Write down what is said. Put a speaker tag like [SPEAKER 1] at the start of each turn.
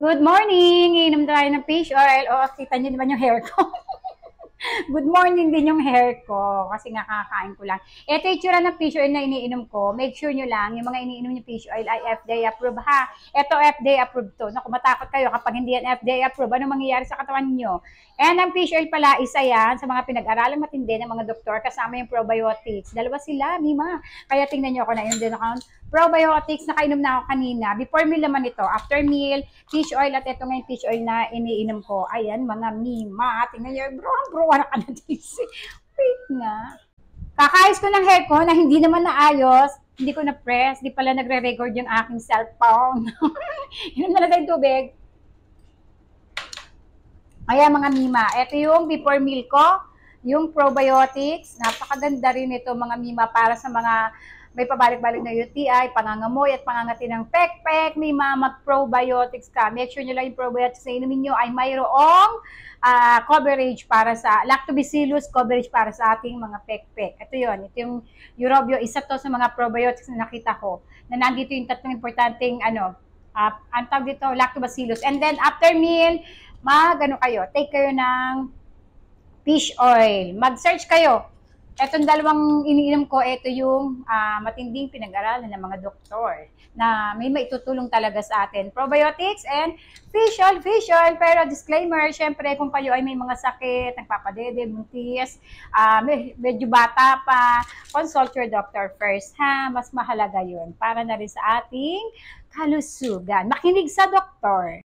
[SPEAKER 1] Good morning! Iinom tayo ng fish oil. O, kita niyo naman yung hair ko. Good morning din yung hair ko kasi nga kakain ko lang. Ito yung tsura ng fish oil na iniinom ko. Make sure nyo lang, yung mga iniinom yung fish oil ay FDA approved ha. Ito FDA approved to. Naku, matakot kayo kapag hindi yan FDA approved. Ano mangyayari sa katawan nyo? And ang fish oil pala, isa yan sa mga pinag-aralan matindi ng mga doktor kasama yung probiotics. Dalawa sila, Mima. Kaya tingnan nyo ako na yun din account. Probiotics, nakainom na ako kanina. Before meal naman ito. After meal, fish oil at ito nga yung fish oil na iniinom ko. Ayan, mga Mima. Tingnan nyo, bro, wala ka na disi. Wait nga. Kakayos ko ng hair ko na hindi naman naayos. Hindi ko na-press. Hindi pala nagre-record yung aking cellphone. Yun na lang tayong tubig. Ayan mga Mima. Ito yung before meal ko. Yung probiotics. Napakaganda rin ito mga Mima para sa mga may pabalik-balik na UTI, pangangamoy at pangangati ng pek-pek, may mag-probiotics ka. Make sure nyo lang yung probiotics na inumin nyo ay mayroong coverage para sa lactobacillus, coverage para sa ating mga pek-pek. Ito yun, ito yung Eurobio, isa to sa mga probiotics na nakita ko, na nandito yung tatlong importanteng, ang tawag dito, lactobacillus. And then, after meal, take kayo ng fish oil. Mag-search kayo. Etong dalawang iniinom ko, ito yung matinding pinag-aralan ng mga doktor na may maitutulong talaga sa atin. Probiotics and fish oil. Pero disclaimer, syempre kung kayo ay may mga sakit, nagpapadede, buntis, medyo bata pa, consult your doctor first, ha? Mas mahalaga yun para na rin sa ating kalusugan. Makinig sa doktor.